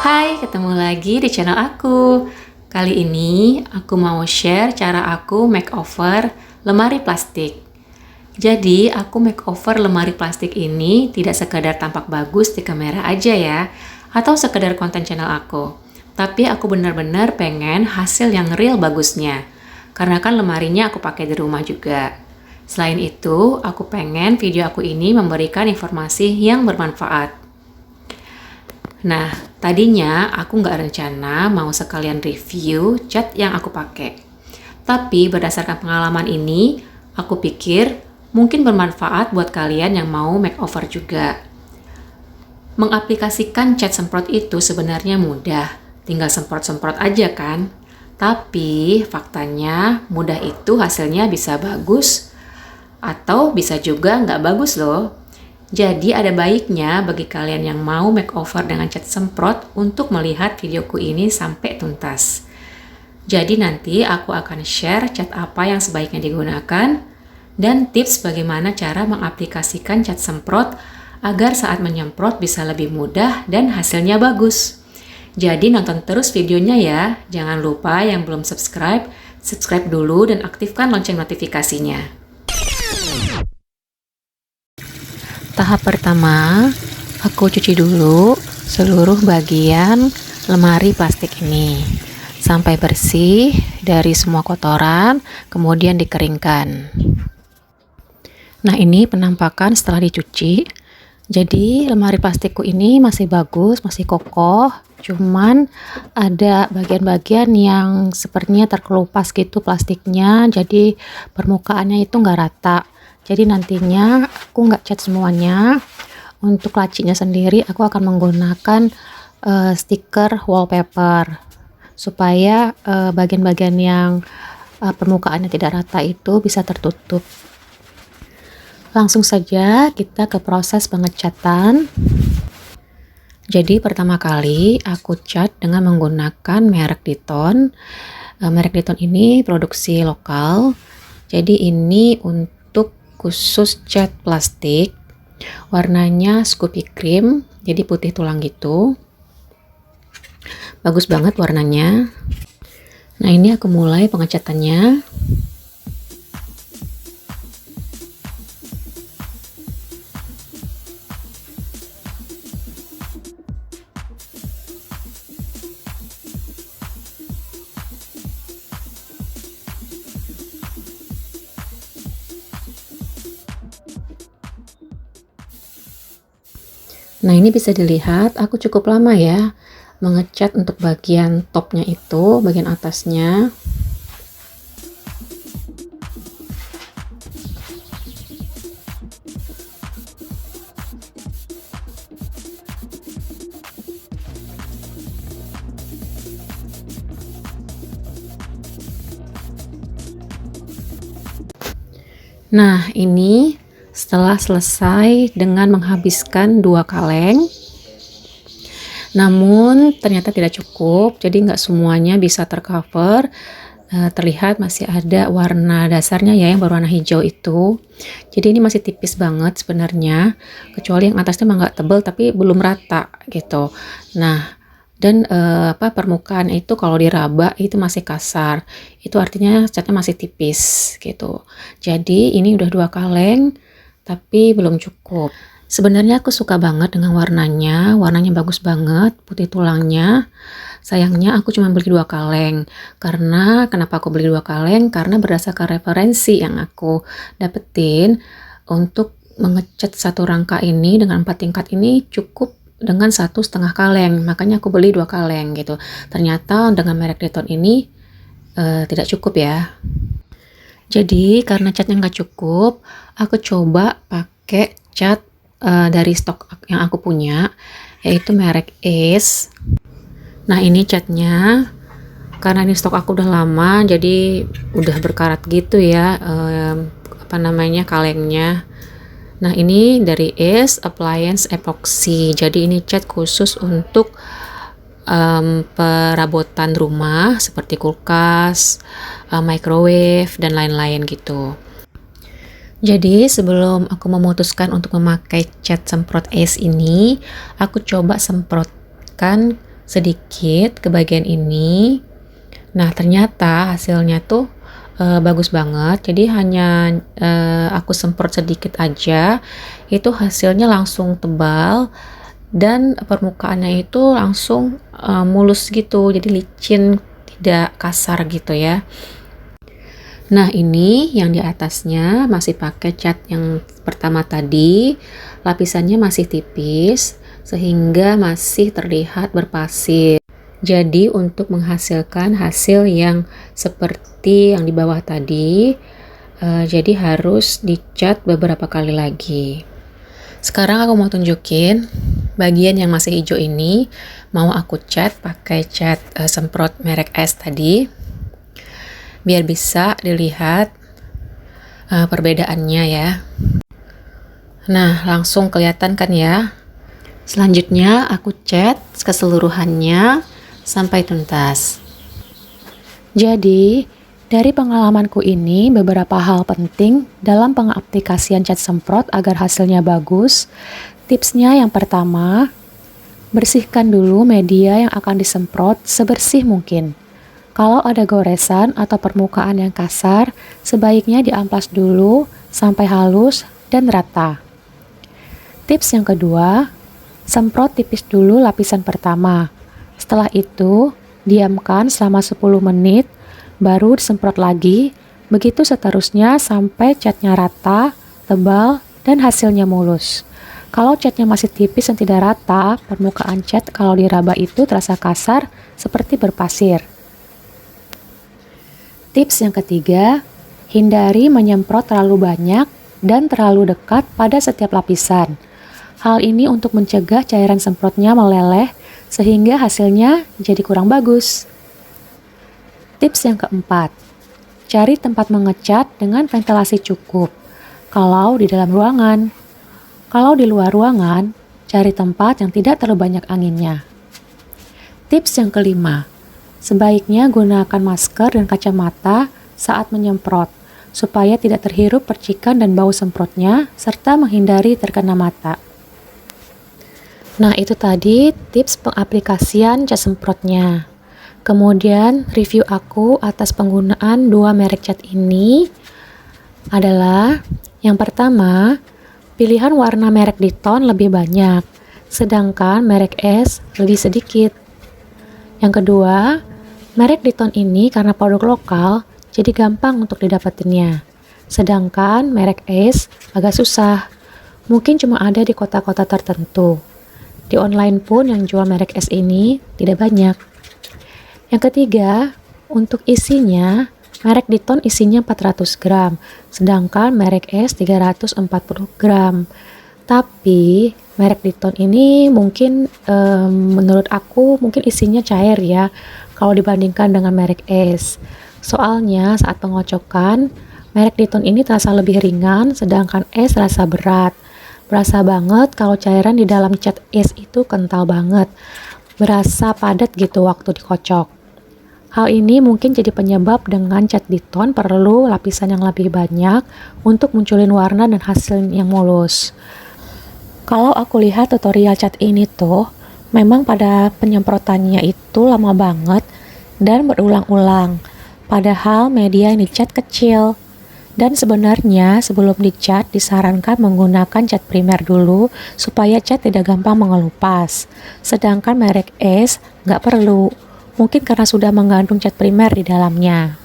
Hai, ketemu lagi di channel aku. Kali ini aku mau share cara aku makeover lemari plastik. Jadi, aku makeover lemari plastik ini tidak sekedar tampak bagus di kamera aja ya, atau sekedar konten channel aku. Tapi aku benar-benar pengen hasil yang real bagusnya. Karena kan lemarinya aku pakai di rumah juga. Selain itu, aku pengen video aku ini memberikan informasi yang bermanfaat. Nah, tadinya aku nggak rencana mau sekalian review cat yang aku pakai. Tapi berdasarkan pengalaman ini, aku pikir mungkin bermanfaat buat kalian yang mau makeover juga. Mengaplikasikan cat semprot itu sebenarnya mudah, tinggal semprot-semprot aja kan? Tapi faktanya mudah itu hasilnya bisa bagus atau bisa juga nggak bagus loh. Jadi ada baiknya bagi kalian yang mau makeover dengan cat semprot untuk melihat videoku ini sampai tuntas. Jadi nanti aku akan share cat apa yang sebaiknya digunakan dan tips bagaimana cara mengaplikasikan cat semprot agar saat menyemprot bisa lebih mudah dan hasilnya bagus. Jadi nonton terus videonya ya. Jangan lupa yang belum subscribe, subscribe dulu dan aktifkan lonceng notifikasinya. Tahap pertama, aku cuci dulu seluruh bagian lemari plastik ini sampai bersih dari semua kotoran, kemudian dikeringkan. Nah, ini penampakan setelah dicuci. Jadi, lemari plastikku ini masih bagus, masih kokoh, cuman ada bagian-bagian yang sepertinya terkelupas gitu plastiknya, jadi permukaannya itu nggak rata. Jadi nantinya aku nggak cat semuanya. Untuk lacinya sendiri aku akan menggunakan stiker wallpaper supaya bagian-bagian yang permukaannya tidak rata itu bisa tertutup. Langsung saja kita ke proses pengecatan. Jadi pertama kali aku cat dengan menggunakan merek Diton. Merek Diton ini produksi lokal. Jadi ini untuk khusus cat plastik, warnanya Scoopy Cream, jadi putih tulang gitu, bagus banget warnanya. Nah, ini aku mulai pengecatannya. Nah, ini bisa dilihat aku cukup lama ya mengecat untuk bagian topnya itu, bagian atasnya. Nah, ini setelah selesai dengan menghabiskan 2 kaleng. Namun ternyata tidak cukup, jadi nggak semuanya bisa tercover. Terlihat masih ada warna dasarnya ya yang berwarna hijau itu. Jadi ini masih tipis banget sebenarnya, kecuali yang atasnya emang nggak tebel tapi belum rata gitu. Nah, dan permukaan itu kalau diraba itu masih kasar, itu artinya catnya masih tipis gitu. Jadi ini udah 2 kaleng tapi belum cukup. Sebenarnya aku suka banget dengan warnanya bagus banget, putih tulangnya. Sayangnya aku cuma beli 2 kaleng. Kenapa aku beli 2 kaleng? Karena berdasarkan referensi yang aku dapetin, untuk mengecat satu rangka ini dengan 4 tingkat ini cukup dengan 1,5 kaleng. Makanya aku beli 2 kaleng gitu. Ternyata dengan merek Diton ini tidak cukup ya. Jadi karena catnya nggak cukup, aku coba pakai cat dari stok yang aku punya, yaitu merek Ace. Nah, ini catnya, karena ini stok aku udah lama, jadi udah berkarat gitu ya, kalengnya. Nah, ini dari Ace Appliance Epoxy. Jadi ini cat khusus untuk perabotan rumah seperti kulkas, microwave dan lain-lain gitu. Jadi sebelum aku memutuskan untuk memakai cat semprot es ini, aku coba semprotkan sedikit ke bagian ini. Nah, ternyata hasilnya tuh bagus banget. Jadi hanya aku semprot sedikit aja, itu hasilnya langsung tebal dan permukaannya itu langsung mulus gitu. Jadi licin, tidak kasar gitu ya. Nah, ini yang di atasnya masih pakai cat yang pertama tadi. Lapisannya masih tipis sehingga masih terlihat berpasir. Jadi untuk menghasilkan hasil yang seperti yang di bawah tadi, jadi harus dicat beberapa kali lagi. Sekarang aku mau tunjukin bagian yang masih hijau ini, mau aku cat pakai cat semprot merek S tadi, biar bisa dilihat perbedaannya ya. Nah, langsung kelihatan kan ya. Selanjutnya aku cat keseluruhannya sampai tuntas. Jadi, dari pengalamanku ini beberapa hal penting dalam pengaplikasian cat semprot agar hasilnya bagus. Tipsnya yang pertama, bersihkan dulu media yang akan disemprot sebersih mungkin. Kalau ada goresan atau permukaan yang kasar, sebaiknya diamplas dulu sampai halus dan rata. Tips yang kedua, semprot tipis dulu lapisan pertama. Setelah itu, diamkan selama 10 menit, baru disemprot lagi, begitu seterusnya sampai catnya rata, tebal, dan hasilnya mulus. Kalau catnya masih tipis dan tidak rata, permukaan cat kalau diraba itu terasa kasar seperti berpasir. Tips yang ketiga, hindari menyemprot terlalu banyak dan terlalu dekat pada setiap lapisan. Hal ini untuk mencegah cairan semprotnya meleleh sehingga hasilnya jadi kurang bagus. Tips yang keempat, cari tempat mengecat dengan ventilasi cukup. Kalau di dalam ruangan, kalau di luar ruangan, cari tempat yang tidak terlalu banyak anginnya. Tips yang kelima, sebaiknya gunakan masker dan kacamata saat menyemprot, supaya tidak terhirup percikan dan bau semprotnya, serta menghindari terkena mata. Nah, itu tadi tips pengaplikasian cat semprotnya. Kemudian, review aku atas penggunaan dua merek cat ini adalah yang pertama, pilihan warna merek Diton lebih banyak, sedangkan merek S lebih sedikit. Yang kedua, merek Diton ini karena produk lokal, jadi gampang untuk didapatinnya. Sedangkan merek S agak susah, mungkin cuma ada di kota-kota tertentu. Di online pun yang jual merek S ini tidak banyak. Yang ketiga, untuk isinya, merek Diton isinya 400 gram, sedangkan merek S 340 gram. Tapi merek Diton ini mungkin menurut aku mungkin isinya cair ya, kalau dibandingkan dengan merek S. Soalnya saat pengocokan, merek Diton ini terasa lebih ringan, sedangkan S terasa berat. Berasa banget kalau cairan di dalam cat es itu kental banget, berasa padat gitu waktu dikocok. Hal ini mungkin jadi penyebab dengan cat Diton perlu lapisan yang lebih banyak untuk munculin warna dan hasil yang mulus. Kalau aku lihat tutorial cat ini tuh, memang pada penyemprotannya itu lama banget dan berulang-ulang. Padahal media yang dicat kecil. Dan sebenarnya sebelum dicat disarankan menggunakan cat primer dulu supaya cat tidak gampang mengelupas. Sedangkan merek S nggak perlu, mungkin karena sudah mengandung cat primer di dalamnya.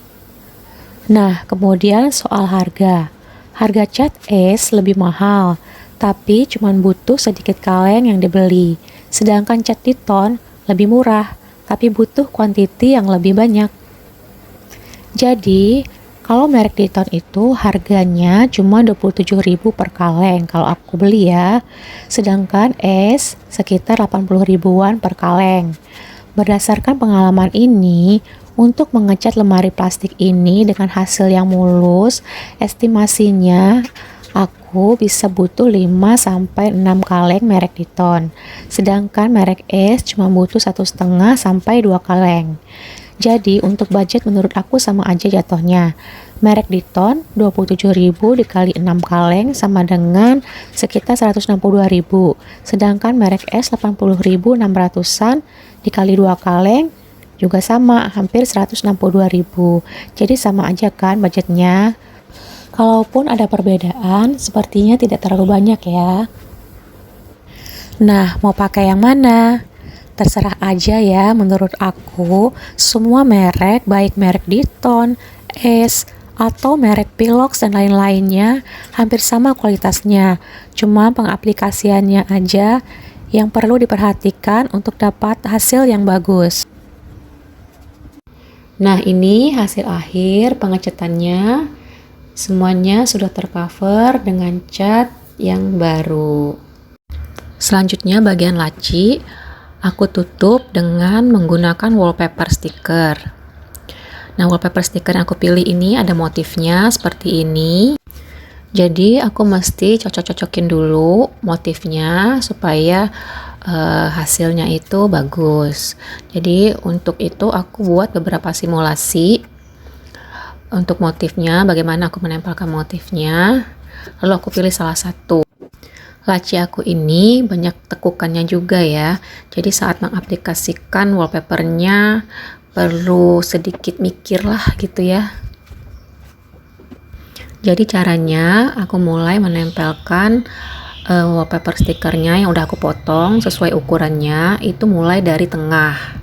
Nah, kemudian soal harga. Harga cat S lebih mahal, tapi cuma butuh sedikit kaleng yang dibeli. Sedangkan cat Diton lebih murah, tapi butuh kuantiti yang lebih banyak. Jadi, kalau merek Diton itu harganya cuma 27.000 per kaleng kalau aku beli ya. Sedangkan S sekitar 80 ribuan per kaleng. Berdasarkan pengalaman ini, untuk mengecat lemari plastik ini dengan hasil yang mulus, estimasinya aku bisa butuh 5-6 kaleng merek Diton. Sedangkan merek S cuma butuh 1,5-2 kaleng. Jadi untuk budget menurut aku sama aja jatuhnya. Merek Diton 27.000 dikali 6 kaleng sama dengan sekitar 162.000. Sedangkan merek S 80.600-an dikali 2 kaleng juga sama, hampir 162.000. Jadi sama aja kan budgetnya. Kalaupun ada perbedaan, sepertinya tidak terlalu banyak ya. Nah, mau pakai yang mana? Terserah aja ya, menurut aku semua merek, baik merek Diton, S, atau merek Pilox dan lain-lainnya hampir sama kualitasnya. Cuma pengaplikasiannya aja yang perlu diperhatikan untuk dapat hasil yang bagus. Nah, ini hasil akhir pengecatannya. Semuanya sudah tercover dengan cat yang baru. Selanjutnya bagian laci aku tutup dengan menggunakan wallpaper stiker. Nah, wallpaper stiker yang aku pilih ini ada motifnya seperti ini. Jadi aku mesti cocok-cocokin dulu motifnya supaya hasilnya itu bagus. Jadi untuk itu aku buat beberapa simulasi untuk motifnya, bagaimana aku menempelkan motifnya. Lalu aku pilih salah satu. Laci aku ini banyak tekukannya juga ya, jadi saat mengaplikasikan wallpapernya perlu sedikit mikir lah gitu ya. Jadi caranya aku mulai menempelkan wallpaper stikernya yang udah aku potong sesuai ukurannya, itu mulai dari tengah.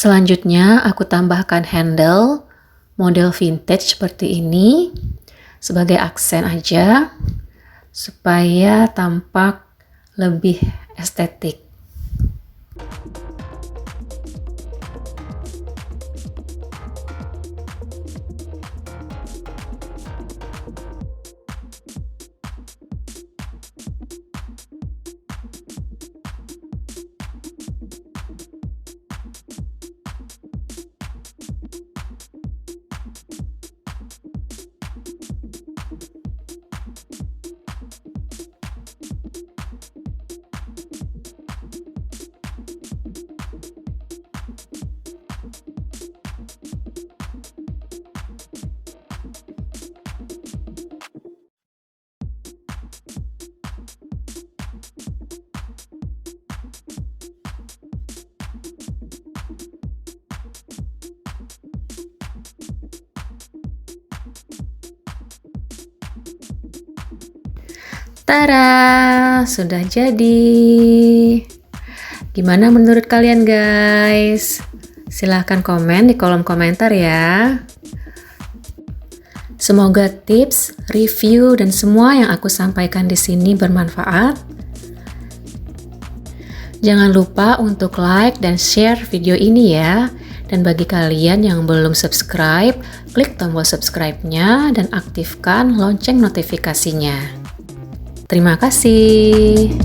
Selanjutnya aku tambahkan handle model vintage seperti ini sebagai aksen aja supaya tampak lebih estetik. Tada, sudah jadi. Gimana menurut kalian guys? Silahkan komen di kolom komentar ya. Semoga tips, review, dan semua yang aku sampaikan di sini bermanfaat. Jangan lupa untuk like dan share video ini ya. Dan bagi kalian yang belum subscribe, klik tombol subscribe-nya dan aktifkan lonceng notifikasinya. Terima kasih.